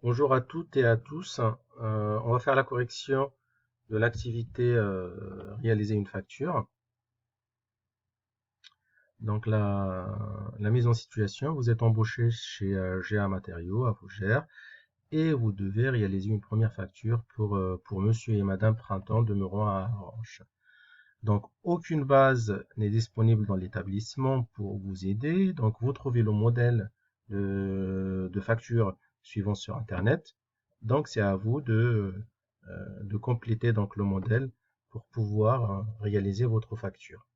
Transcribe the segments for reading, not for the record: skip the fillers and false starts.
Bonjour à toutes et à tous. On va faire la correction de l'activité réaliser une facture. Donc la mise en situation, vous êtes embauché chez GA Matériaux à Fougères et vous devez réaliser une première facture pour monsieur et madame Printemps demeurant à Orange. Donc aucune base n'est disponible dans l'établissement pour vous aider. Donc vous trouvez le modèle de facture suivant sur Internet. Donc c'est à vous de compléter donc le modèle pour pouvoir réaliser votre facture.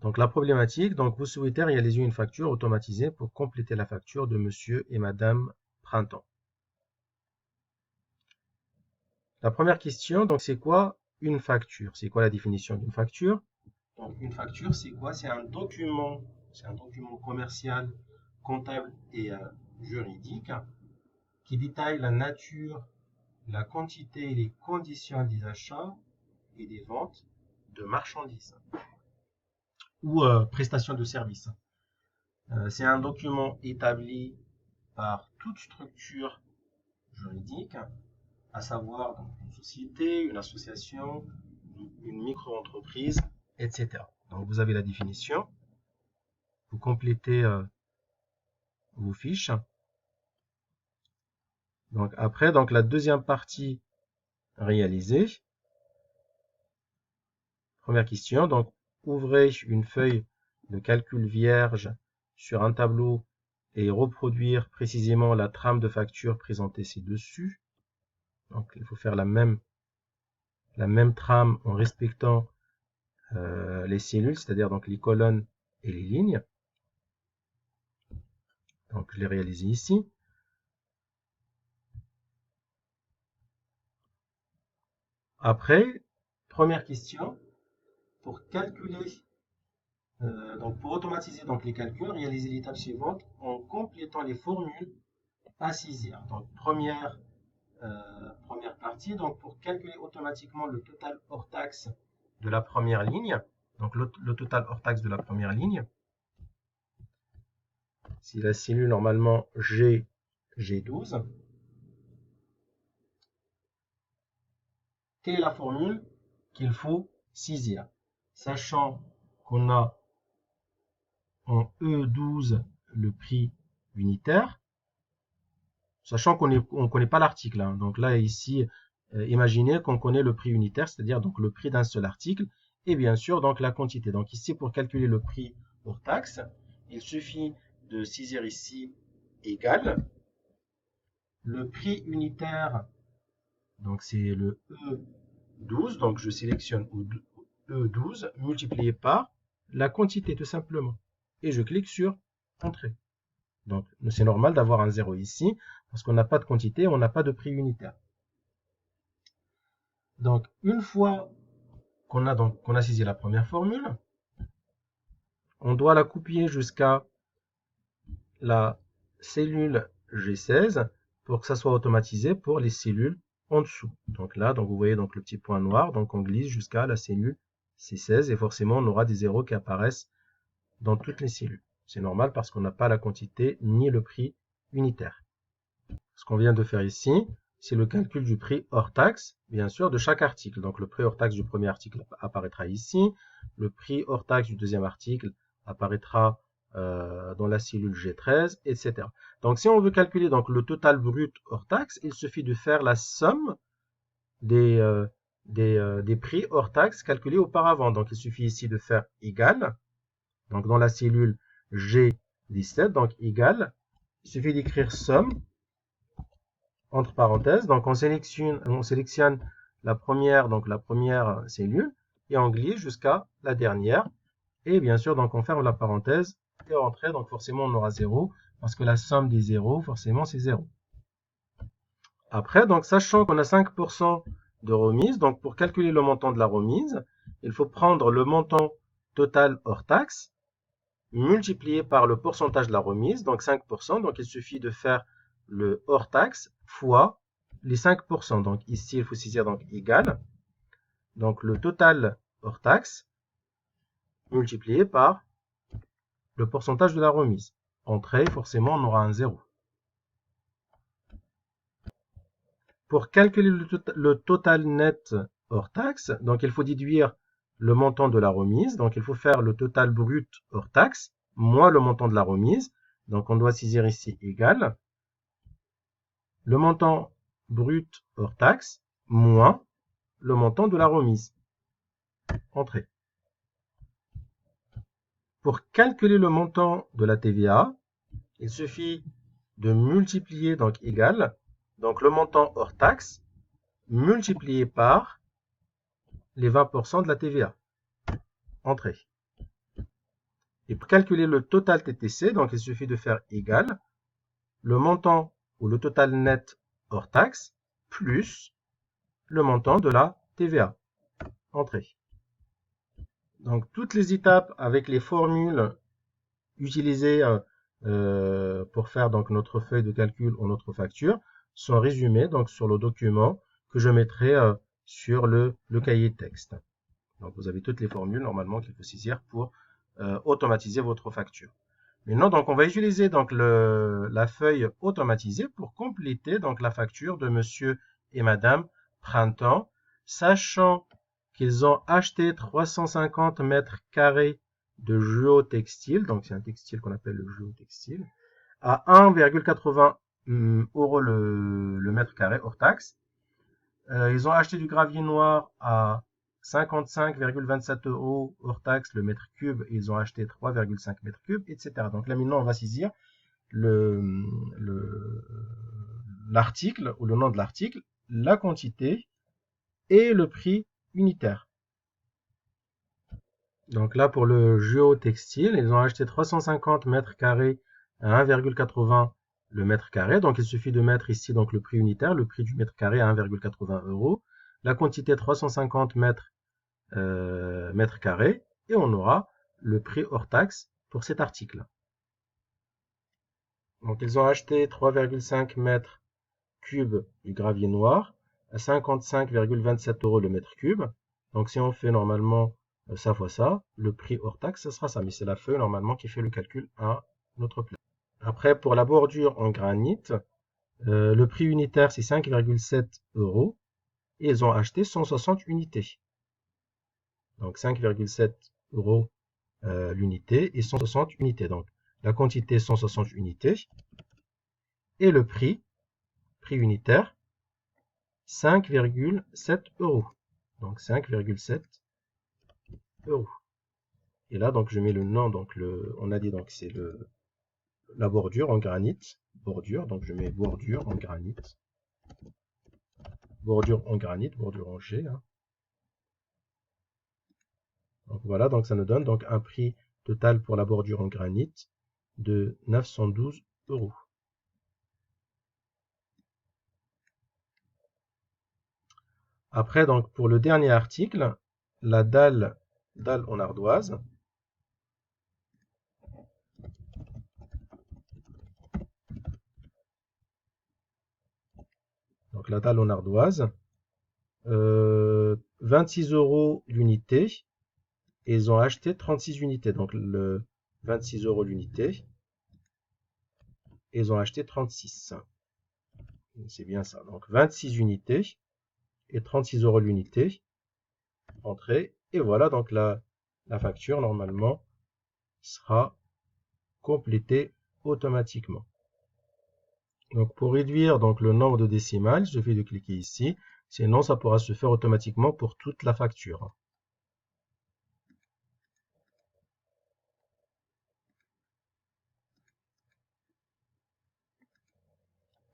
Donc la problématique, donc vous souhaitez réaliser une facture automatisée pour compléter la facture de monsieur et madame Printemps. La première question, donc c'est quoi une facture? C'est quoi la définition d'une facture? Donc une facture, c'est quoi? C'est un document commercial, comptable et juridique qui détaille la nature, la quantité et les conditions des achats et des ventes de marchandises ou prestations de services. C'est un document établi par toute structure juridique, à savoir donc, une société, une association, une micro-entreprise, etc. Donc vous avez la définition, vous complétez vos fiches. Donc après, donc la deuxième partie réalisée. Première question, donc ouvrez une feuille de calcul vierge sur un tableau et reproduire précisément la trame de facture présentée ci-dessus. Donc il faut faire la même trame en respectant les cellules, c'est-à-dire donc les colonnes et les lignes. Donc je l'ai réalisé ici. Après, première question, pour calculer, donc pour automatiser donc les calculs, réaliser l'étape suivante en complétant les formules à saisir. Donc première partie, donc pour calculer automatiquement le total hors taxe de la première ligne, donc le total hors taxe de la première ligne, si la cellule normalement G12, quelle est la formule qu'il faut saisir? Sachant qu'on a en E12 le prix unitaire, sachant qu'on ne connaît pas l'article. Hein. Donc là, ici, imaginez qu'on connaît le prix unitaire, c'est-à-dire donc le prix d'un seul article, et bien sûr donc la quantité. Donc ici, pour calculer le prix hors taxe, il suffit de saisir ici égal le prix unitaire, donc c'est le E12, donc je sélectionne E12 multiplié par la quantité tout simplement, et je clique sur Entrée. Donc c'est normal d'avoir un 0 ici, parce qu'on n'a pas de quantité, on n'a pas de prix unitaire. Donc une fois qu'on a saisi la première formule, on doit la copier jusqu'à la cellule G16 pour que ça soit automatisé pour les cellules en dessous. Donc là, donc vous voyez donc le petit point noir, donc on glisse jusqu'à la cellule C16 et forcément on aura des zéros qui apparaissent dans toutes les cellules. C'est normal parce qu'on n'a pas la quantité ni le prix unitaire. Ce qu'on vient de faire ici, c'est le calcul du prix hors taxe, bien sûr, de chaque article. Donc le prix hors taxe du premier article apparaîtra ici, le prix hors taxe du deuxième article apparaîtra dans la cellule G13, etc. Donc si on veut calculer donc, le total brut hors taxe, il suffit de faire la somme des prix hors taxe calculés auparavant. Donc il suffit ici de faire égal, donc dans la cellule G17, donc égal, il suffit d'écrire somme, entre parenthèses, donc on sélectionne la première cellule et on glisse jusqu'à la dernière. Et bien sûr, donc on ferme la parenthèse et entrer, donc forcément on aura 0 parce que la somme des zéros, forcément c'est 0. Après, donc sachant qu'on a 5% de remise, donc pour calculer le montant de la remise, il faut prendre le montant total hors taxe multiplié par le pourcentage de la remise, donc 5%, donc il suffit de faire le hors taxe fois les 5%. Donc ici, il faut saisir donc égal. Donc le total hors taxe multiplié par le pourcentage de la remise. Entrée, forcément, on aura un 0. Pour calculer le total net hors taxe, donc il faut déduire le montant de la remise. Donc il faut faire le total brut hors taxe moins le montant de la remise. Donc on doit saisir ici égal le montant brut hors taxe moins le montant de la remise. Entrée. Pour calculer le montant de la TVA, il suffit de multiplier, donc égal, donc le montant hors taxe multiplié par les 20% de la TVA. Entrée. Et pour calculer le total TTC, donc il suffit de faire égal le montant ou le total net hors taxe plus le montant de la TVA. Entrée. Donc toutes les étapes avec les formules utilisées pour faire donc notre feuille de calcul ou notre facture sont résumées donc sur le document que je mettrai sur le cahier de texte. Donc vous avez toutes les formules normalement qu'il faut saisir pour automatiser votre facture. Maintenant, donc, on va utiliser donc la feuille automatisée pour compléter donc la facture de Monsieur et Madame Printemps, sachant qu'ils ont acheté 350 mètres carrés de géotextile, donc c'est un textile qu'on appelle le géotextile, à 1,80 € le mètre carré hors taxe. Ils ont acheté du gravier noir à 55,27 € hors taxe le mètre cube. Ils ont acheté 3,5 mètres cubes, etc. Donc là maintenant on va saisir l'article ou le nom de l'article, la quantité et le prix unitaire. Donc là pour le géotextile, ils ont acheté 350 mètres carrés à 1,80 le mètre carré. Donc il suffit de mettre ici donc le prix unitaire, le prix du mètre carré à 1,80 €. La quantité 350 mètres carrés et on aura le prix hors taxe pour cet article. Donc ils ont acheté 3,5 mètres cubes du gravier noir à 55,27 € le mètre cube. Donc si on fait normalement ça fois ça, le prix hors taxe, ce sera ça. Mais c'est la feuille normalement qui fait le calcul à notre place. Après, pour la bordure en granit, le prix unitaire c'est 5,7 € et ils ont acheté 160 unités. Donc 5,7 € l'unité et 160 unités. Donc la quantité 160 unités et le prix unitaire 5,7 €. Donc 5,7 €. Et là donc je mets le nom, donc on a dit donc c'est la bordure en granit, bordure, donc je mets bordure en granit, bordure en G. Hein. Donc voilà, donc ça nous donne donc un prix total pour la bordure en granit de 912 €. Après, donc, pour le dernier article, la dalle en ardoise. Donc, la dalle en ardoise, 26 € l'unité. Et ils ont acheté 36 unités. Donc, le 26 € l'unité. Et ils ont acheté 36. C'est bien ça. Donc, 26 unités et 36 € l'unité. Entrée. Et voilà, donc la facture, normalement, sera complétée automatiquement. Donc, pour réduire donc, le nombre de décimales, il suffit de cliquer ici. Sinon, ça pourra se faire automatiquement pour toute la facture.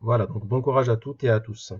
Voilà, donc bon courage à toutes et à tous.